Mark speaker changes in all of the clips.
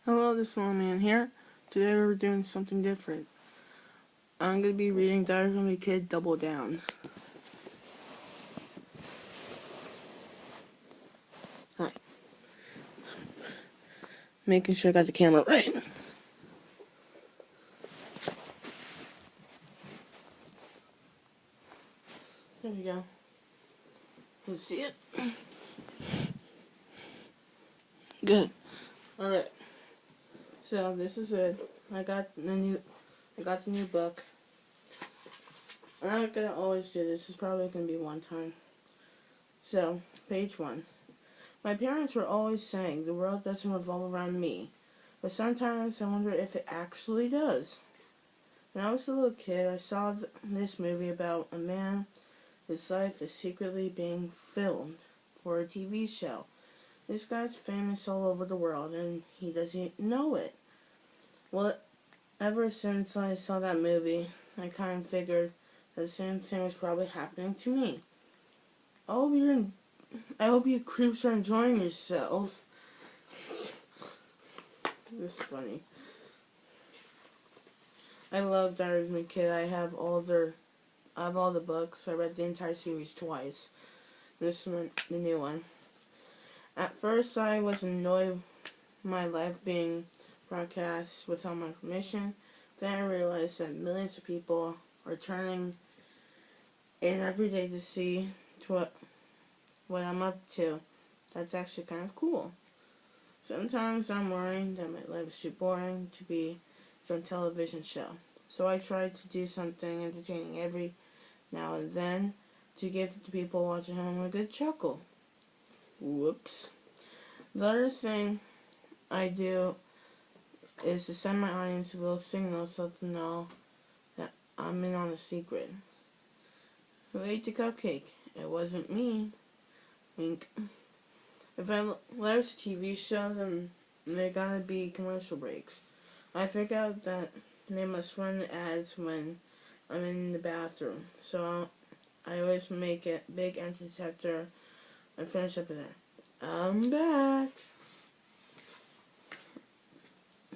Speaker 1: Hello, this is Little Man here. Today we're doing something different. I'm going to be reading Diary of a Kid Double Down. Hi. Making sure I got the camera right. There we go. You see it? Good. Alright. So this is it. I got the new book. I'm not gonna always do this. It's probably gonna be one time. So, page 1. My parents were always saying the world doesn't revolve around me, but sometimes I wonder if it actually does. When I was a little kid, I saw this movie about a man whose life is secretly being filmed for a TV show. This guy's famous all over the world, and he doesn't know it. Well, ever since I saw that movie, I kind of figured the same thing was probably happening to me. I hope you creeps are enjoying yourselves. This is funny. I love Diary of a Kid. I have all the books. I read the entire series twice. This one, the new one. At first, I was annoyed with my life being broadcast without my permission. Then I realized that millions of people are turning in every day to see what I'm up to. That's actually kind of cool. Sometimes I'm worried that my life is too boring to be some television show. So I try to do something entertaining every now and then to give the people watching home a good chuckle. Whoops. The other thing I do is to send my audience a little signal so to know that I'm in on a secret. Who ate the cupcake? It wasn't me. Wink. If I watch a TV show, then there gotta be commercial breaks. I figured out that they must run ads when I'm in the bathroom, so I always make it big entrance after I finish up with that. I'm back.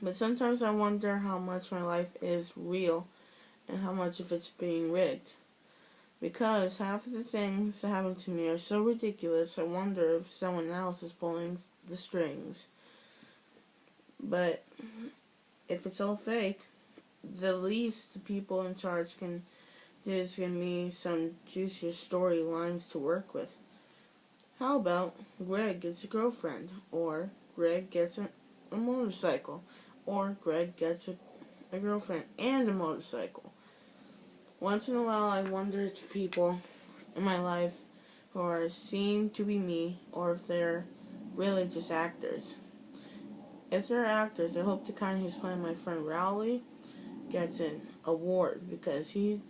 Speaker 1: But sometimes I wonder how much my life is real and how much of it's being rigged. Because half of the things that happen to me are so ridiculous, I wonder if someone else is pulling the strings. But if it's all fake, the least the people in charge can do is give me some juicier storylines to work with. How about Greg gets a girlfriend, or Greg gets a motorcycle, or Greg gets a girlfriend and a motorcycle. Once in a while, I wonder if people in my life who are seen to be me, or if they're really just actors. If they're actors, I hope the kind who's playing my friend Rowley gets an award because he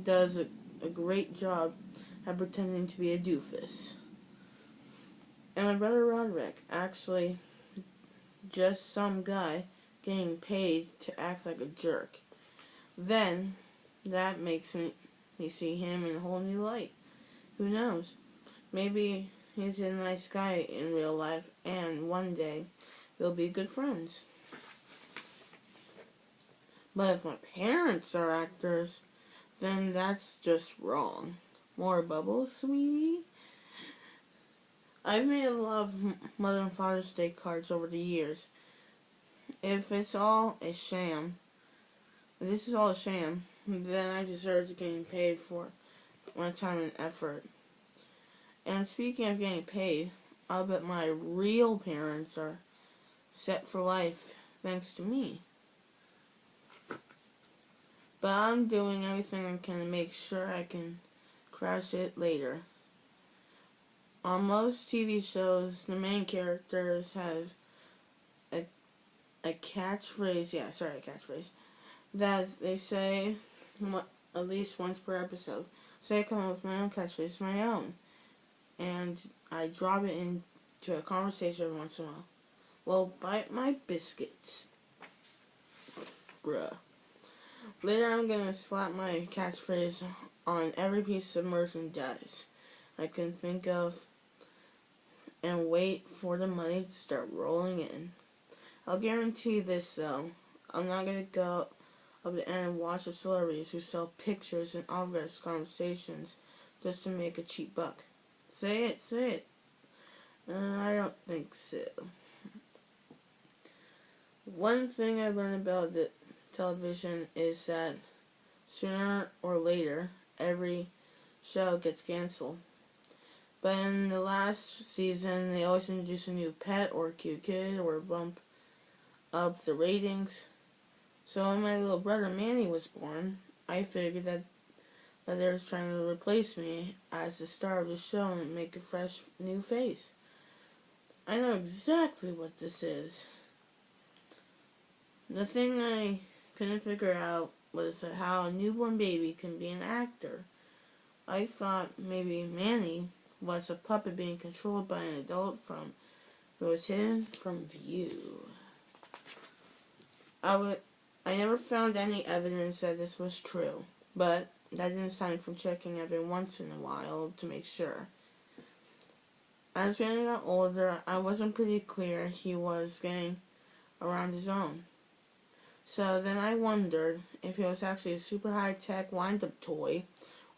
Speaker 1: does a great job at pretending to be a doofus. And my brother Roderick, actually just some guy getting paid to act like a jerk. Then that makes me see him in a whole new light. Who knows? Maybe he's a nice guy in real life, and one day we'll be good friends. But if my parents are actors, then that's just wrong. More bubbles, sweetie? I've made a lot of Mother and Father's Day cards over the years. If it's all a sham, if this is all a sham, then I deserve to getting paid for my time and effort. And speaking of getting paid, I'll bet my real parents are set for life thanks to me. But I'm doing everything I can to make sure I can crash it later. On most TV shows, the main characters have a catchphrase, that they say at least once per episode. So I come up with my own catchphrase, my own. And I drop it into a conversation every once in a while. Well, bite my biscuits. Bruh. Later I'm gonna slap my catchphrase on every piece of merchandise I can think of and wait for the money to start rolling in. I'll guarantee this though. I'm not gonna go up the end and watch the celebrities who sell pictures and autographs conversations just to make a cheap buck. Say it, say it. I don't think so. One thing I learned about the television is that sooner or later, every show gets canceled. But in the last season, they always introduce a new pet or cute kid or bump up the ratings. So when my little brother Manny was born, I figured that they were trying to replace me as the star of the show and make a fresh new face. I know exactly what this is. The thing I couldn't figure out was how a newborn baby can be an actor. I thought maybe Manny was a puppet being controlled by an adult who was hidden from view. I never found any evidence that this was true, but that didn't stop me from checking every once in a while to make sure. As Manny got older, I wasn't pretty clear he was getting around his own. So then I wondered if he was actually a super high-tech wind-up toy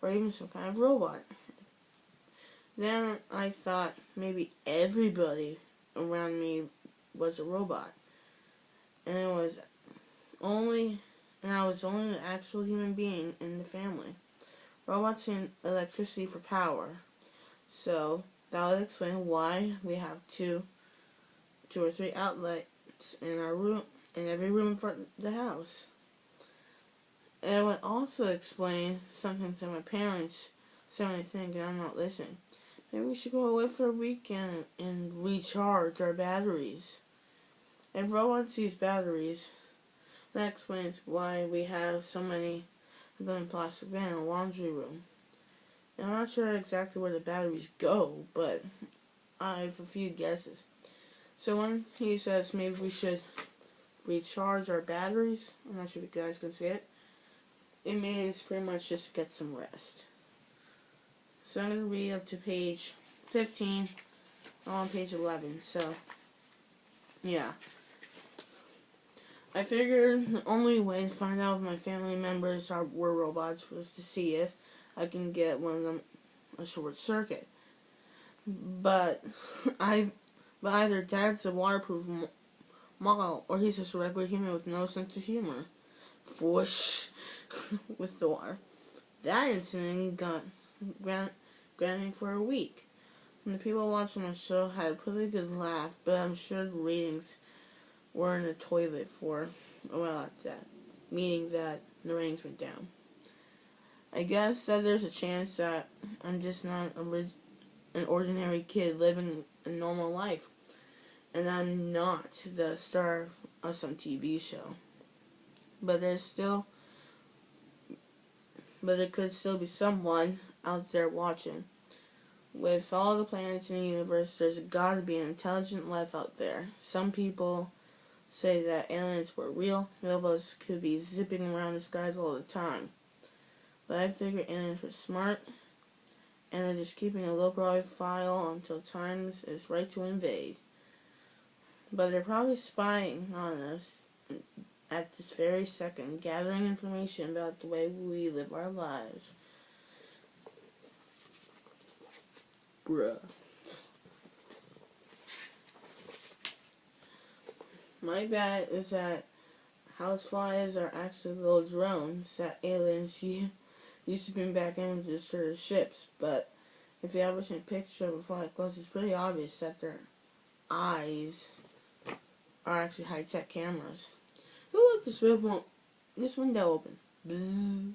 Speaker 1: or even some kind of robot. Then I thought maybe everybody around me was a robot. And I was only an actual human being in the family. Robots need electricity for power. So that would explain why we have two or three outlets in our room, in every room for the house. And it would also explain something to my parents, so I think and I'm not listening. Maybe we should go away for a weekend and recharge our batteries. If robots use batteries, that explains why we have so many of them in plastic bin in a laundry room. And I'm not sure exactly where the batteries go, but I have a few guesses. So when he says maybe we should recharge our batteries, I'm not sure if you guys can see it, it means pretty much just get some rest. So I'm going to read up to page 15. I'm on page 11, so yeah. I figured the only way to find out if my family members were robots was to see if I can get one of them a short circuit. But either Dad's a waterproof model or he's just a regular human with no sense of humor. Whoosh with the water. That incident got granted for a week. And the people watching my show had a pretty good laugh, but I'm sure the ratings were in the toilet for a while after that, meaning that the ratings went down. I guess that there's a chance that I'm just not an ordinary kid living a normal life, and I'm not the star of some TV show. But there could still be someone out there watching. With all the planets in the universe, there's gotta be an intelligent life out there. Some people say that aliens were real. UFOs could be zipping around the skies all the time. But I figure aliens were smart, and they're just keeping a low profile until time is right to invade. But they're probably spying on us at this very second, gathering information about the way we live our lives. Bruh. My bet is that houseflies are actually little drones that aliens used to bring back images to their ships. But if you ever seen a picture of a fly up close, it's pretty obvious that their eyes are actually high-tech cameras. Who left this window open? Bzzz.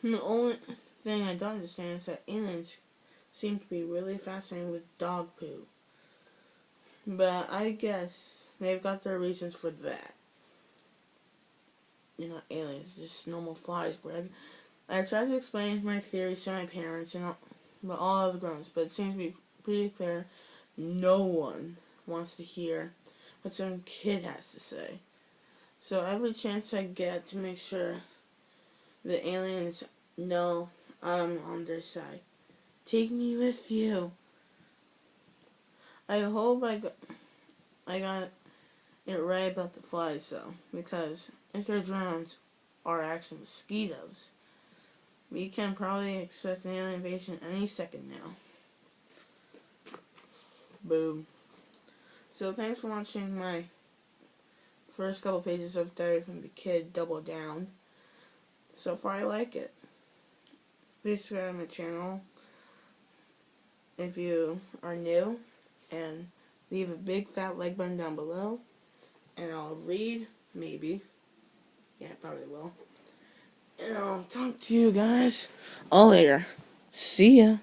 Speaker 1: The only thing I don't understand is that aliens seem to be really fascinated with dog poo. But I guess they've got their reasons for that. You're not aliens, just normal flies, Greg. I tried to explain my theories to my parents and all other grown-ups, but it seems to be pretty clear no one wants to hear what some kid has to say. So every chance I get to make sure the aliens know I'm on their side. Take me with you. I hope I got You're right about the flies, though, because inter drones are actually mosquitoes. We can probably expect an alien invasion any second now. Boom. So thanks for watching my first couple pages of Diary from the Kid Double Down. So far I like it. Please subscribe to my channel if you are new, and leave a big fat like button down below, and I'll read, maybe. Yeah, probably will. And I'll talk to you guys all later. See ya.